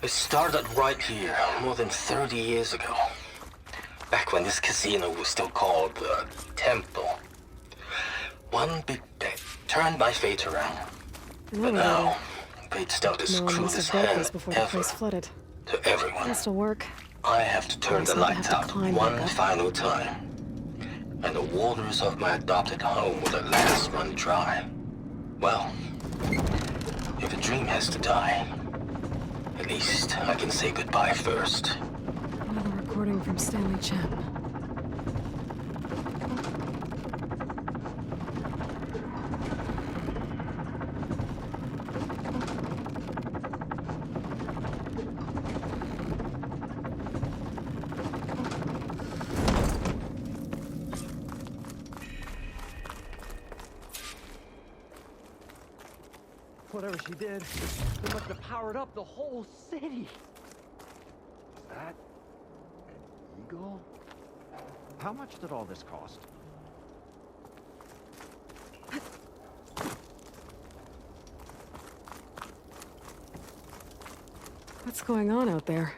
It started right here, more than 30 years ago. Back when this casino was still called the Temple. One big bet turned my fate around. But now, fate's dealt this Merlin must crudest have built hand this before the ever place flooded. to everyone. It'll still work. I have to turn Guess the I'll lights have to out climb one back up. final time. And the waters of my adopted home will at last run dry. Well, if a dream has to die, at least I can say goodbye first. Another recording from Stanley Chen. Whatever she did, it must have powered up the whole city. Was that an eagle? How much did all this cost? What's going on out there?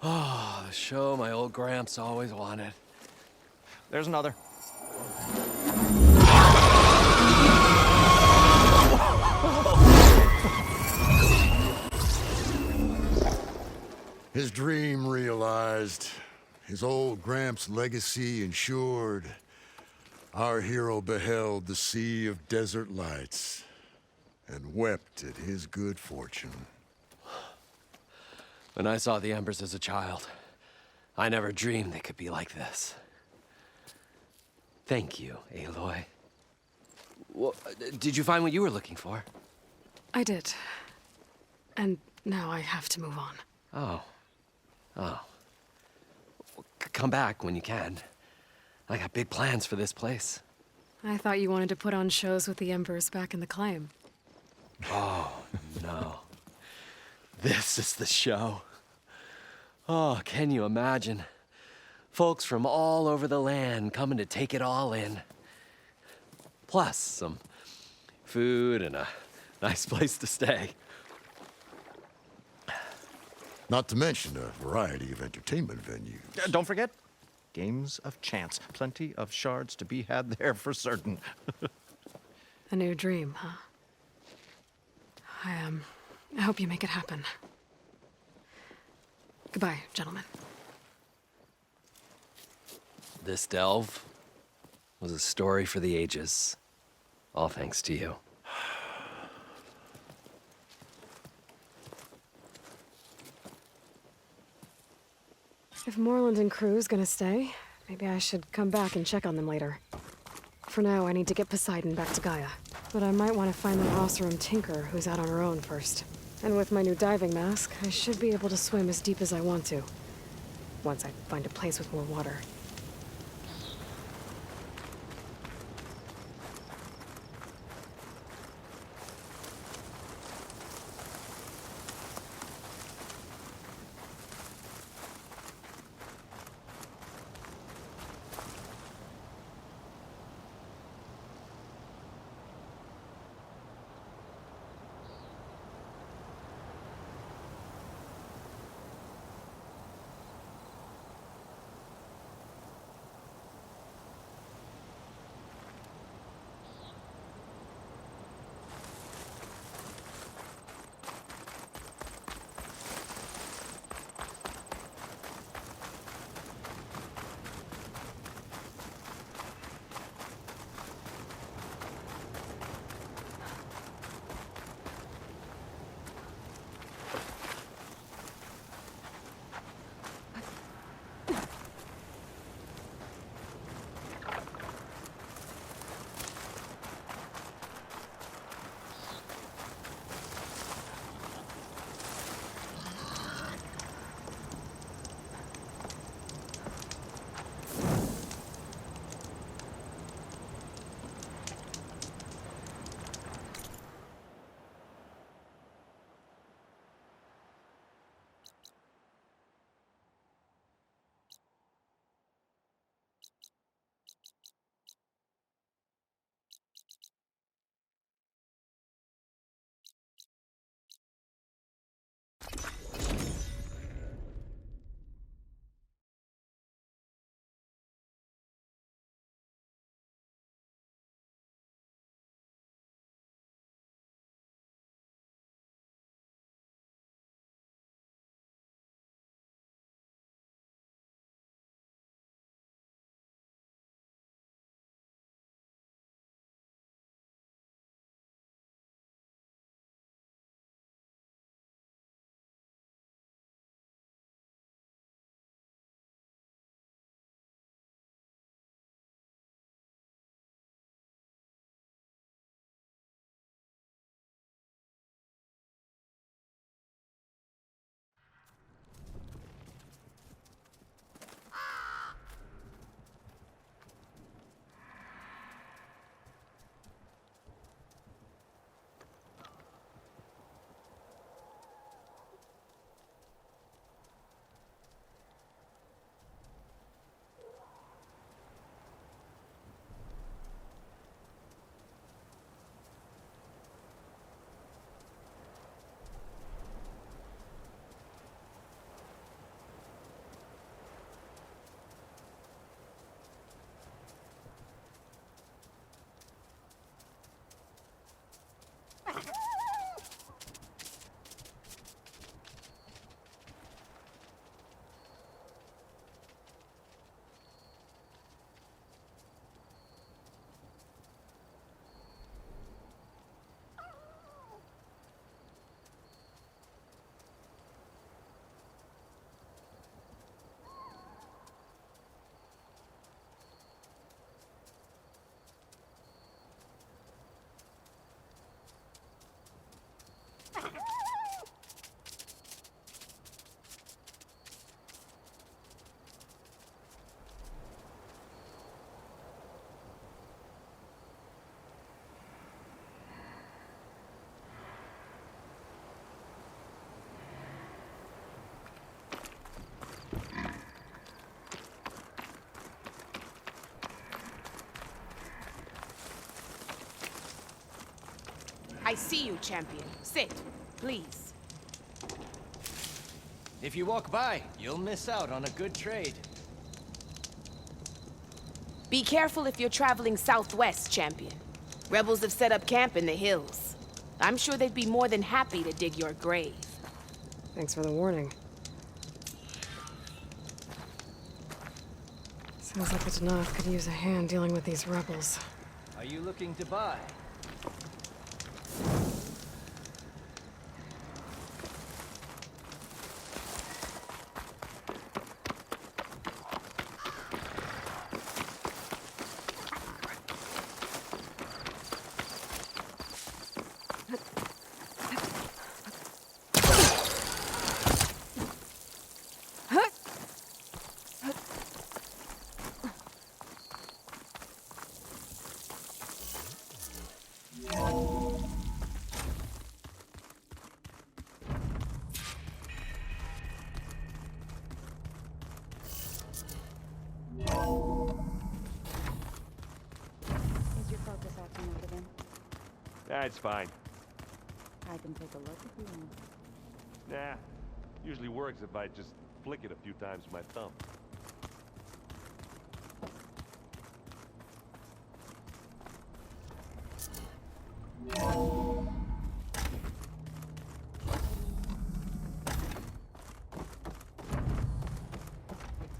Oh, the show my old Gramps always wanted. There's another. His dream realized, his old Gramps' legacy ensured. Our hero beheld the sea of desert lights and wept at his good fortune. When I saw the embers as a child, I never dreamed they could be like this. Thank you, Aloy. Well, did you find what you were looking for? I did. And now I have to move on. Oh. Well, come back when you can. I got big plans for this place. I thought you wanted to put on shows with the Embers back in the claim. Oh, no. This is the show. Oh, can you imagine? Folks from all over the land coming to take it all in. Plus some food and a nice place to stay. Not to mention a variety of entertainment venues. Don't forget, games of chance. Plenty of shards to be had there for certain. A new dream, huh? I hope you make it happen. Goodbye, gentlemen. This delve was a story for the ages. All thanks to you. If Moreland and crew's gonna stay, maybe I should come back and check on them later. For now, I need to get Poseidon back to Gaia. But I might want to find the Rossarum Tinker, who's out on her own first. And with my new diving mask, I should be able to swim as deep as I want to. Once I find a place with more water. I see you, champion. Sit, please. If you walk by, you'll miss out on a good trade. Be careful if you're traveling southwest, champion. Rebels have set up camp in the hills. I'm sure they'd be more than happy to dig your grave. Thanks for the warning. Sounds like the Danath could use a hand dealing with these rebels. Are you looking to buy? Is your focus acting up again? That's fine. I can take a look if you want. Nah, usually works if I just flick it a few times with my thumb.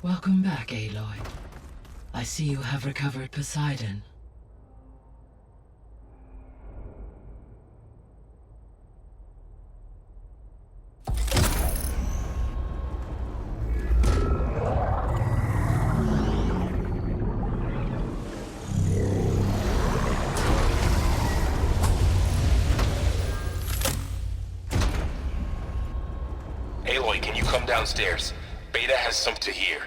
Welcome back, Aloy. I see you have recovered Poseidon. Aloy, can you come downstairs? Beta has something to hear.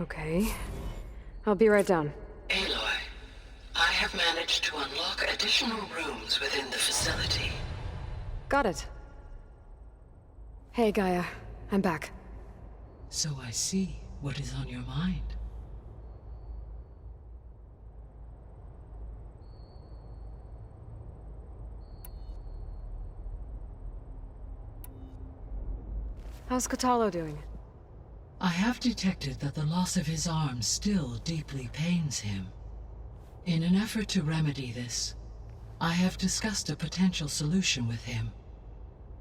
Okay. I'll be right down. Aloy, I have managed to unlock additional rooms within the facility. Got it. Hey, Gaia. I'm back. So I see what is on your mind. How's Kotallo doing? I have detected that the loss of his arm still deeply pains him. In an effort to remedy this, I have discussed a potential solution with him.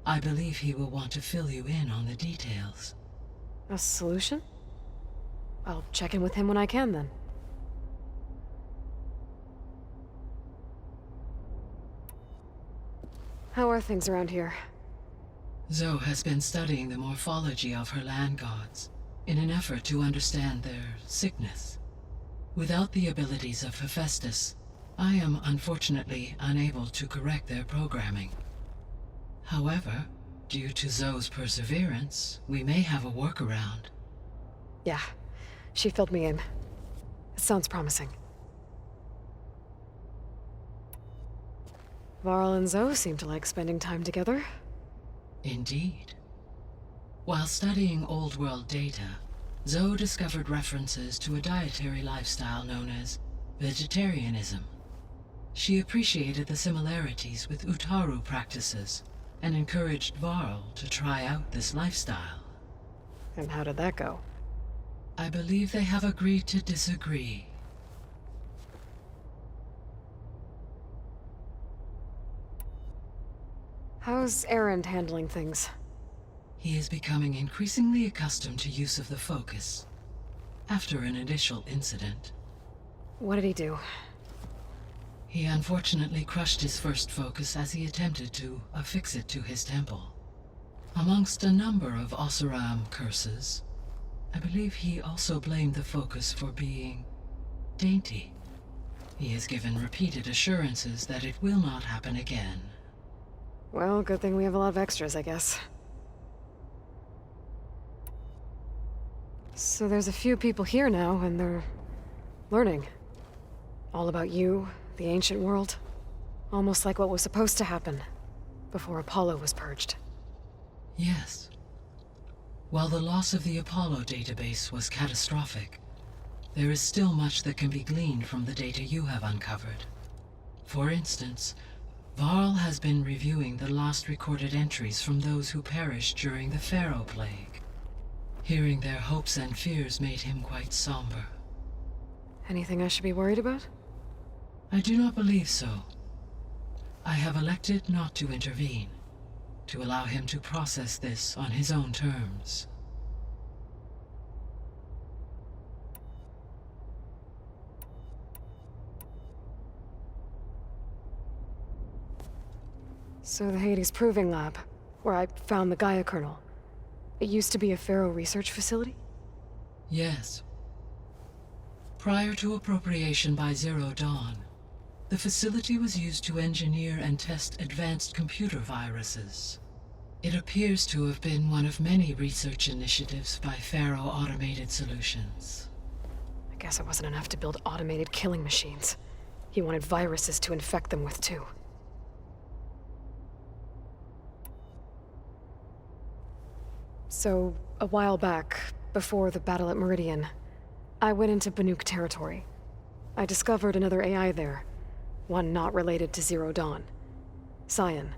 I believe he will want to fill you in on the details. A solution? I'll check in with him when I can, then. How are things around here? Zoe has been studying the morphology of her land gods in an effort to understand their sickness. Without the abilities of Hephaestus, I am unfortunately unable to correct their programming. However, due to Zoe's perseverance, we may have a workaround. Yeah, she filled me in. It sounds promising. Varl and Zoe seem to like spending time together. Indeed. While studying Old World data, Zoe discovered references to a dietary lifestyle known as vegetarianism. She appreciated the similarities with Utaru practices and encouraged Varl to try out this lifestyle. And how did that go? I believe they have agreed to disagree. How's Erend handling things? He is becoming increasingly accustomed to use of the focus, after an initial incident. What did he do? He unfortunately crushed his first focus as he attempted to affix it to his temple. Amongst a number of Oseram curses, I believe he also blamed the focus for being dainty. He has given repeated assurances that it will not happen again. Well, good thing we have a lot of extras, I guess. So there's a few people here now, and they're learning. All about you, the ancient world. Almost like what was supposed to happen before Apollo was purged. Yes. While the loss of the Apollo database was catastrophic, there is still much that can be gleaned from the data you have uncovered. For instance, Varl has been reviewing the last recorded entries from those who perished during the Pharaoh Plague. Hearing their hopes and fears made him quite somber. Anything I should be worried about? I do not believe so. I have elected not to intervene, to allow him to process this on his own terms. So the Hades Proving Lab, where I found the Gaia kernel. It used to be a Pharaoh research facility? Yes. Prior to appropriation by Zero Dawn, the facility was used to engineer and test advanced computer viruses. It appears to have been one of many research initiatives by Pharaoh Automated Solutions. I guess it wasn't enough to build automated killing machines. He wanted viruses to infect them with, too. So, a while back, before the battle at Meridian, I went into Banuk territory. I discovered another AI there, one not related to Zero Dawn. Cyan.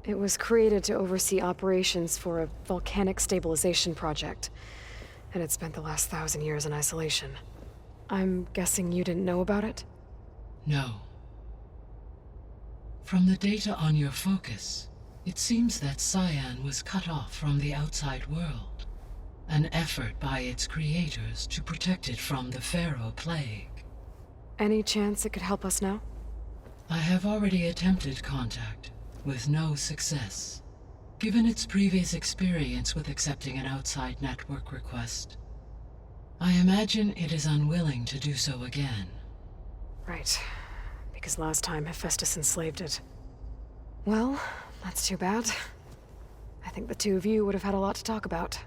It was created to oversee operations for a volcanic stabilization project, and it spent the last 1,000 years in isolation. I'm guessing you didn't know about it? No. From the data on your focus, it seems that Cyan was cut off from the outside world, an effort by its creators to protect it from the Pharaoh Plague. Any chance it could help us now? I have already attempted contact, with no success. Given its previous experience with accepting an outside network request, I imagine it is unwilling to do so again. Right. Because last time Hephaestus enslaved it. Well, that's too bad. I think the two of you would have had a lot to talk about.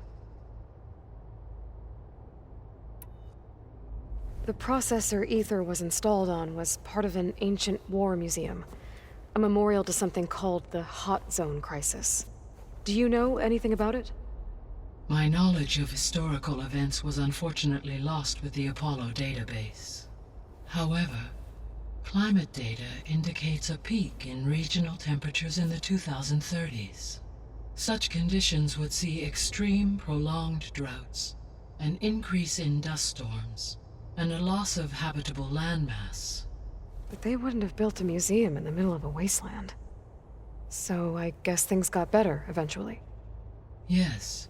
The processor Ether was installed on was part of an ancient war museum. A memorial to something called the Hot Zone Crisis. Do you know anything about it? My knowledge of historical events was unfortunately lost with the Apollo database. However, climate data indicates a peak in regional temperatures in the 2030s. Such conditions would see extreme, prolonged droughts, an increase in dust storms, and a loss of habitable landmass. But they wouldn't have built a museum in the middle of a wasteland. So I guess things got better eventually. Yes.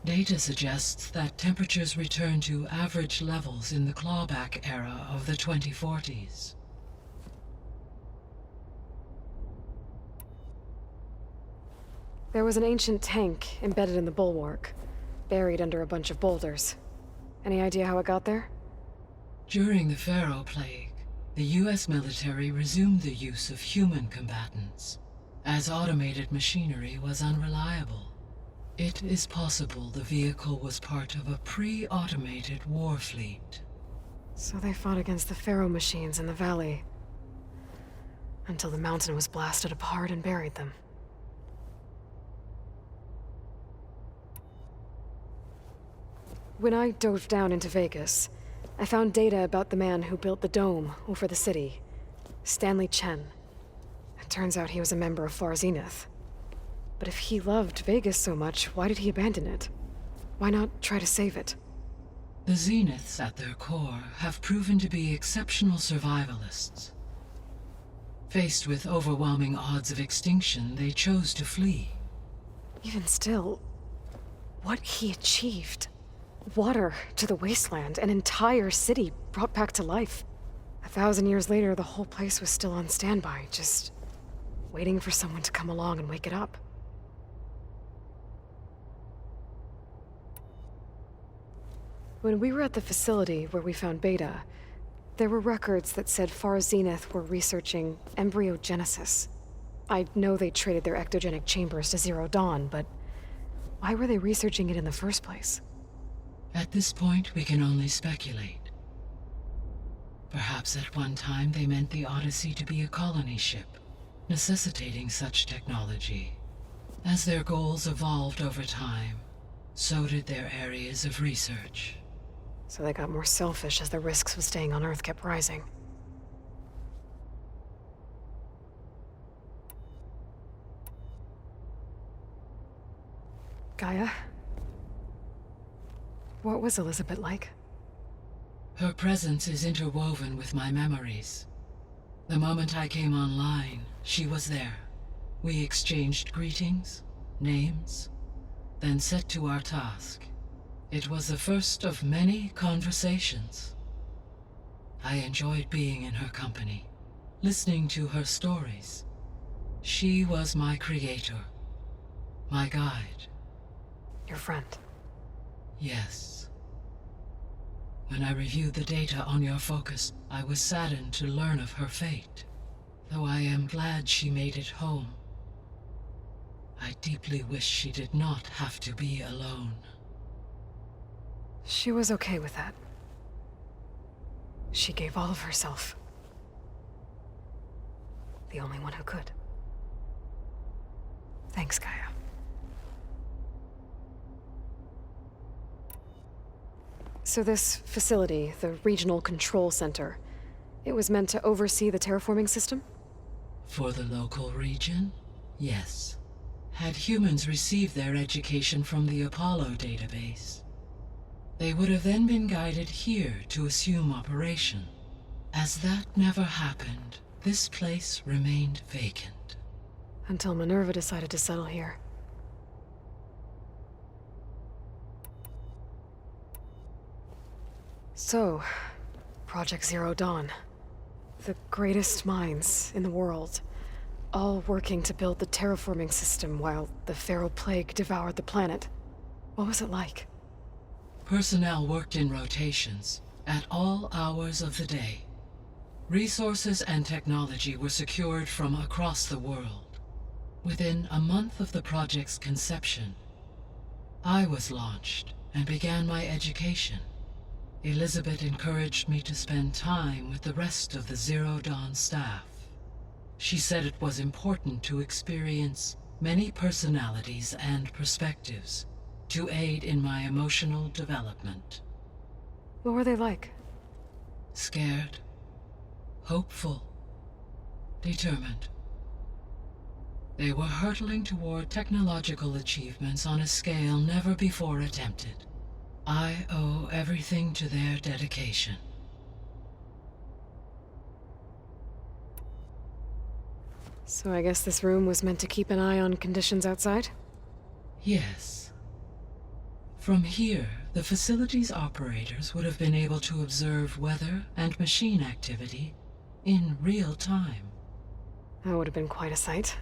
Data suggests that temperatures returned to average levels in the clawback era of the 2040s. There was an ancient tank embedded in the bulwark, buried under a bunch of boulders. Any idea how it got there? During the Pharaoh Plague, the US military resumed the use of human combatants, as automated machinery was unreliable. It is possible the vehicle was part of a pre-automated war fleet. So they fought against the Pharaoh machines in the valley, until the mountain was blasted apart and buried them. When I dove down into Vegas, I found data about the man who built the dome over the city, Stanley Chen. It turns out he was a member of Far Zenith. But if he loved Vegas so much, why did he abandon it? Why not try to save it? The Zeniths, at their core, have proven to be exceptional survivalists. Faced with overwhelming odds of extinction, they chose to flee. Even still, what he achieved. Water to the wasteland, an entire city brought back to life. 1,000 years later, the whole place was still on standby, just waiting for someone to come along and wake it up. When we were at the facility where we found Beta, there were records that said Far Zenith were researching embryogenesis. I know they traded their ectogenic chambers to Zero Dawn, but why were they researching it in the first place? At this point, we can only speculate. Perhaps at one time they meant the Odyssey to be a colony ship, necessitating such technology. As their goals evolved over time, so did their areas of research. So they got more selfish as the risks of staying on Earth kept rising. Gaia? What was Elizabeth like? Her presence is interwoven with my memories. The moment I came online, she was there. We exchanged greetings, names, then set to our task. It was the first of many conversations. I enjoyed being in her company, listening to her stories. She was my creator, my guide. Your friend. Yes. When I reviewed the data on your focus, I was saddened to learn of her fate, though I am glad she made it home. I deeply wish she did not have to be alone. She was okay with that. She gave all of herself. The only one who could. Thanks, Gaia. So this facility, the Regional Control Center, it was meant to oversee the terraforming system? For the local region, yes. Had humans received their education from the Apollo database, they would have then been guided here to assume operation. As that never happened, this place remained vacant. Until Minerva decided to settle here. So, Project Zero Dawn. The greatest minds in the world, all working to build the terraforming system while the Feral Plague devoured the planet. What was it like? Personnel worked in rotations, at all hours of the day. Resources and technology were secured from across the world. Within a month of the project's conception, I was launched and began my education. Elizabeth encouraged me to spend time with the rest of the Zero Dawn staff. She said it was important to experience many personalities and perspectives to aid in my emotional development. What were they like? Scared, hopeful, determined. They were hurtling toward technological achievements on a scale never before attempted. I owe everything to their dedication. So I guess this room was meant to keep an eye on conditions outside? Yes. From here, the facility's operators would have been able to observe weather and machine activity in real time. That would have been quite a sight.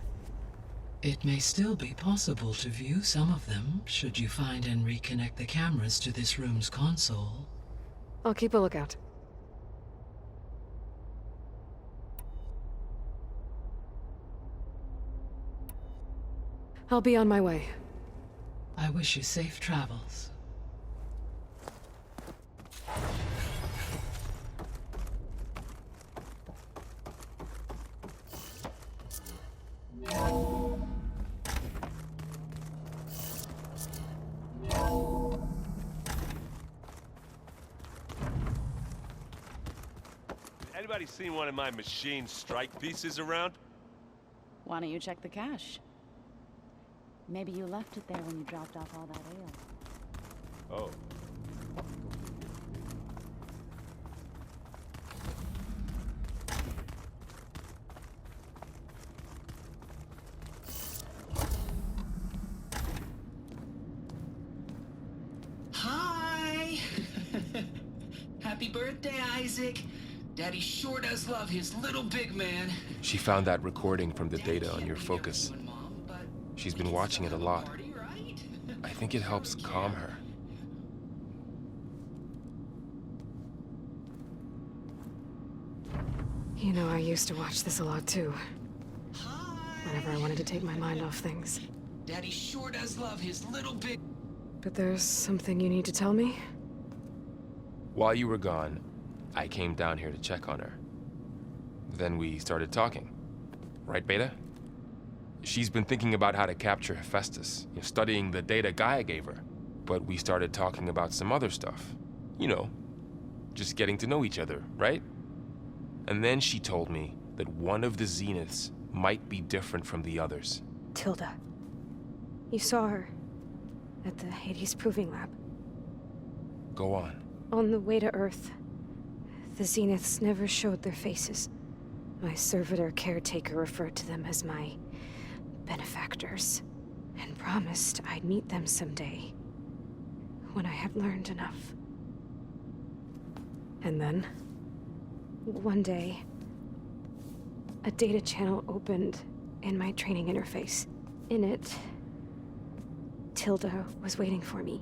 It may still be possible to view some of them, should you find and reconnect the cameras to this room's console. I'll keep a lookout. I'll be on my way. I wish you safe travels. Anybody seen one of my machine strike pieces around? Why don't you check the cache? Maybe you left it there when you dropped off all that ale. Oh. Hi! Happy birthday, Isaac. Daddy sure does love his little big man. She found that recording from the data on your focus. She's been watching it a lot. I think it helps calm her. You know, I used to watch this a lot too. Whenever I wanted to take my mind off things. Daddy sure does love his little big... But there's something you need to tell me? While you were gone, I came down here to check on her. Then we started talking. Right, Beta? She's been thinking about how to capture Hephaestus, studying the data Gaia gave her. But we started talking about some other stuff. You know, just getting to know each other, right? And then she told me that one of the Zeniths might be different from the others. Tilda. You saw her. at the Hades Proving Lab. Go on. On the way to Earth, the Zeniths never showed their faces. My servitor caretaker referred to them as my benefactors, and promised I'd meet them someday, when I had learned enough. And then, one day, a data channel opened in my training interface. In it, Tilda was waiting for me,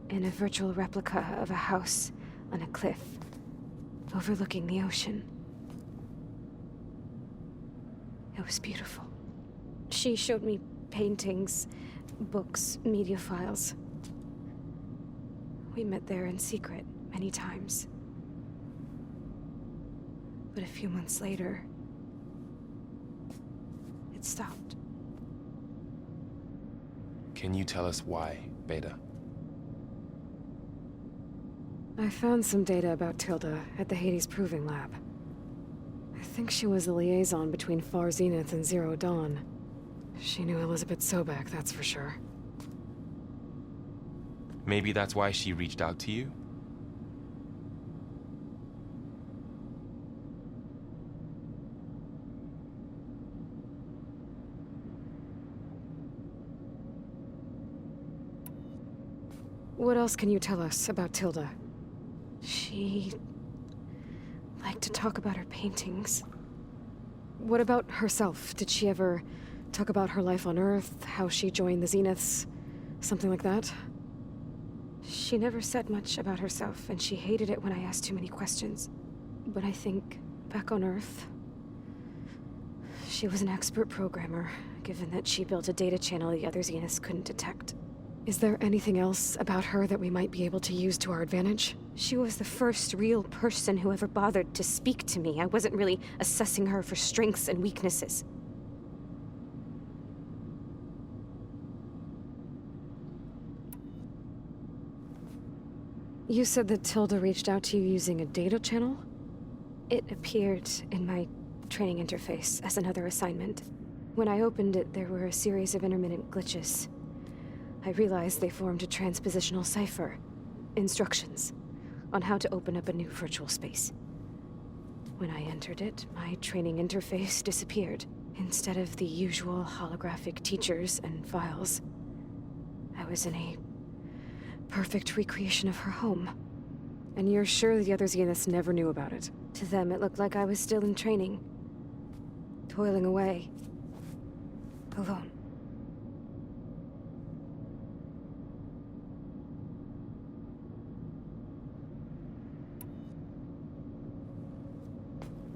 in a virtual replica of a house on a cliff, overlooking the ocean. It was beautiful. She showed me paintings, books, media files. We met there in secret many times. But a few months later, it stopped. Can you tell us why, Beta? I found some data about Tilda at the Hades Proving Lab. I think she was the liaison between Far Zenith and Zero Dawn. She knew Elizabeth Sobek, that's for sure. Maybe that's why she reached out to you? What else can you tell us about Tilda? She liked to talk about her paintings. What about herself? Did she ever talk about her life on Earth, how she joined the Zeniths, something like that? She never said much about herself, and she hated it when I asked too many questions. But I think, back on Earth, she was an expert programmer, given that she built a data channel the other Zeniths couldn't detect. Is there anything else about her that we might be able to use to our advantage? She was the first real person who ever bothered to speak to me. I wasn't really assessing her for strengths and weaknesses. You said that Tilda reached out to you using a data channel? It appeared in my training interface as another assignment. When I opened it, there were a series of intermittent glitches. I realized they formed a transpositional cipher. Instructions on how to open up a new virtual space. When I entered it, my training interface disappeared. Instead of the usual holographic teachers and files, I was in a perfect recreation of her home. And you're sure the other Zeniths never knew about it? To them, it looked like I was still in training. Toiling away. Alone.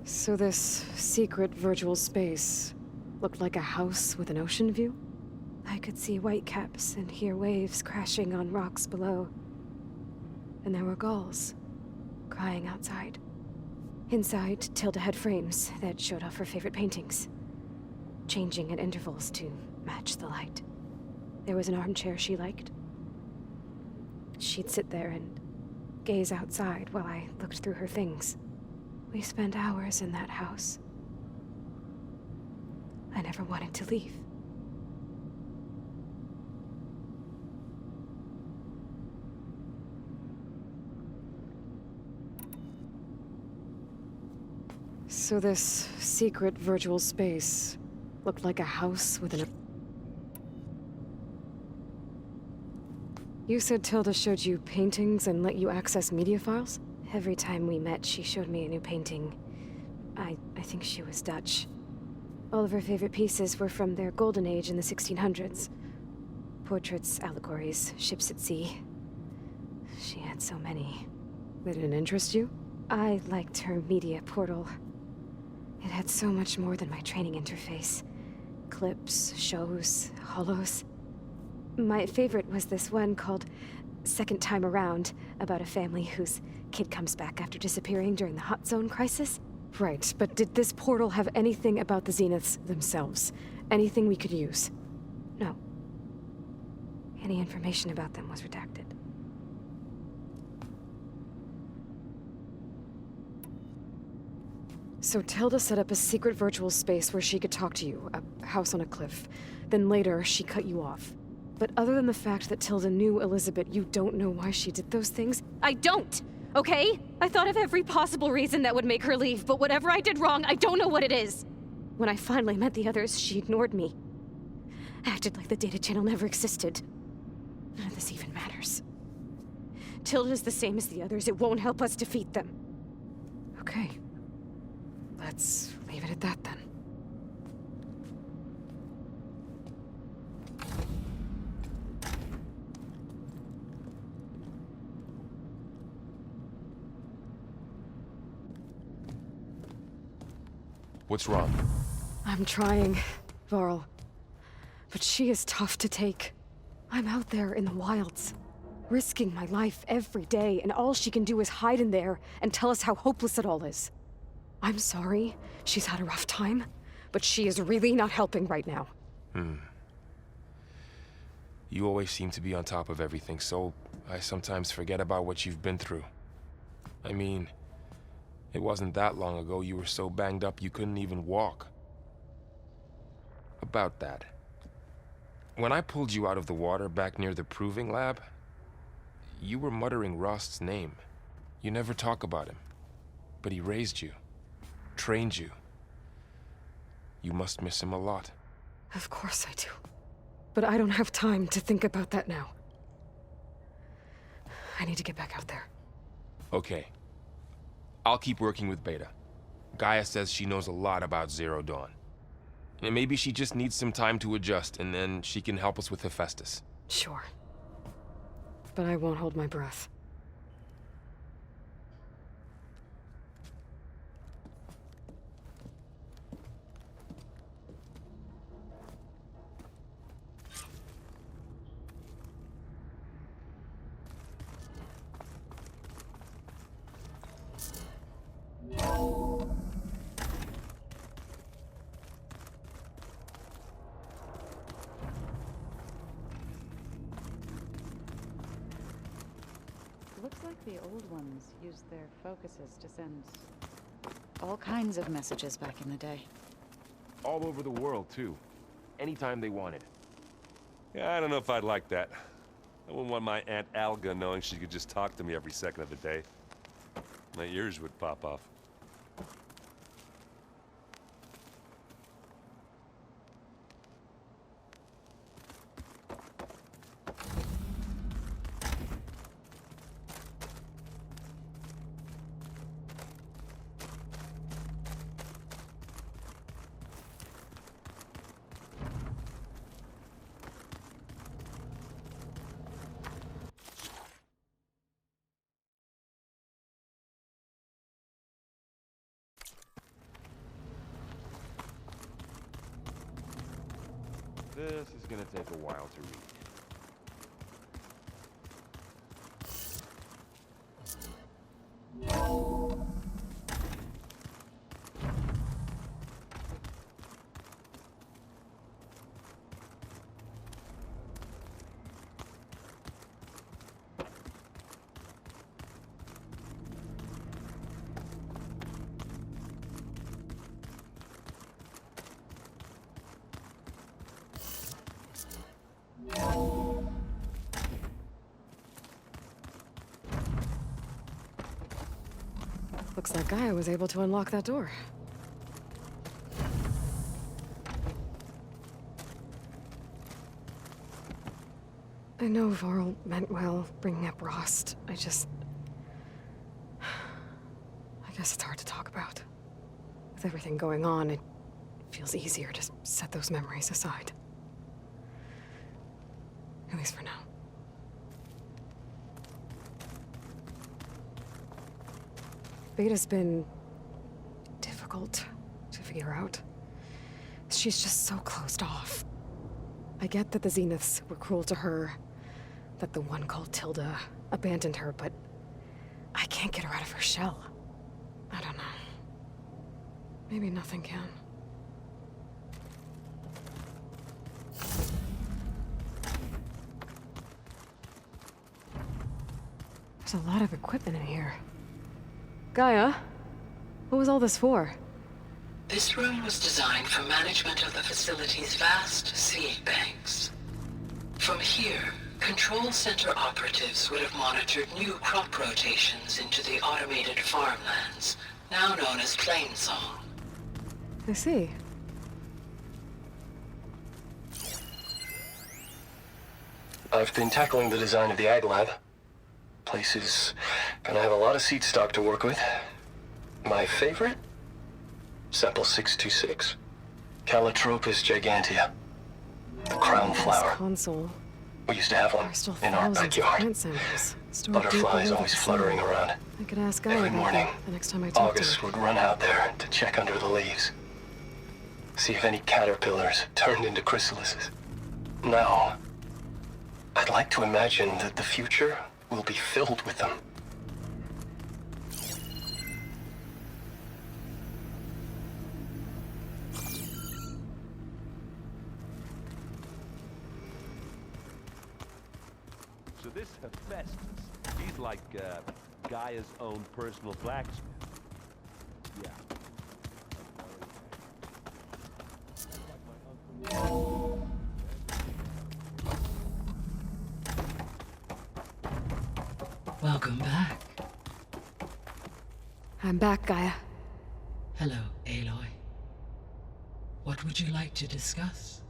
So this secret virtual space looked like a house with an ocean view? I could see whitecaps and hear waves crashing on rocks below. And there were gulls crying outside. Inside, Tilda had frames that showed off her favorite paintings, changing at intervals to match the light. There was an armchair she liked. She'd sit there and gaze outside while I looked through her things. We spent hours in that house. I never wanted to leave. So this secret virtual space looked like a house with an... You said Tilda showed you paintings and let you access media files? Every time we met, she showed me a new painting. I think she was Dutch. All of her favorite pieces were from their golden age in the 1600s. Portraits, allegories, ships at sea. She had so many. They didn't interest you? I liked her media portal. It had so much more than my training interface. Clips, shows, holos. My favorite was this one called Second Time Around, about a family whose kid comes back after disappearing during the Hot Zone crisis. Right, but did this portal have anything about the Zeniths themselves? Anything we could use? No. Any information about them was redacted. So Tilda set up a secret virtual space where she could talk to you, a house on a cliff. Then later, she cut you off. But other than the fact that Tilda knew Elizabeth, you don't know why she did those things? I don't! Okay? I thought of every possible reason that would make her leave, but whatever I did wrong, I don't know what it is. When I finally met the others, she ignored me. Acted like the data channel never existed. None of this even matters. Tilda's the same as the others. It won't help us defeat them. Okay. Let's leave it at that then. What's wrong? I'm trying, Varl. But she is tough to take. I'm out there in the wilds, risking my life every day, and all she can do is hide in there and tell us how hopeless it all is. I'm sorry, she's had a rough time, but she is really not helping right now. You always seem to be on top of everything, so I sometimes forget about what you've been through. I mean, it wasn't that long ago you were so banged up you couldn't even walk. About that. When I pulled you out of the water back near the proving lab, you were muttering Rost's name. You never talk about him. But he raised you, trained you. You must miss him a lot. Of course I do. But I don't have time to think about that now. I need to get back out there. Okay. I'll keep working with Beta. Gaia says she knows a lot about Zero Dawn. And maybe she just needs some time to adjust, and then she can help us with Hephaestus. Sure. But I won't hold my breath. Looks like the old ones used their focuses to send all kinds of messages back in the day. All over the world, too. Anytime they wanted. Yeah, I don't know if I'd like that. I wouldn't want my Aunt Alga knowing she could just talk to me every second of the day. My ears would pop off. This is gonna take a while to read. Looks like Gaia was able to unlock that door. I know Varl meant well, bringing up Rost. I guess it's hard to talk about. With everything going on, it feels easier to set those memories aside. At least for now. Beta's been difficult to figure out. She's just so closed off. I get that the Zeniths were cruel to her, that the one called Tilda abandoned her, but I can't get her out of her shell. I don't know. Maybe nothing can. There's a lot of equipment in here. Gaia, what was all this for? This room was designed for management of the facility's vast seed banks. From here, Control Center operatives would have monitored new crop rotations into the automated farmlands, now known as Plainsong. I see. I've been tackling the design of the Ag Lab. Place is gonna have a lot of seed stock to work with. My favorite? Sample 626. Calotropis gigantea. The crown flower. Console. We used to have one in our backyard. Butterflies always fluttering around. I could ask Gaia Every morning, the next time I talk to August her. would run out there to check under the leaves. See if any caterpillars turned into chrysalises. Now, I'd like to imagine that the future will be filled with them. So this Hephaestus, he's like Gaia's own personal blacksmith. Yeah. Welcome back. I'm back, Gaia. Hello, Aloy. What would you like to discuss?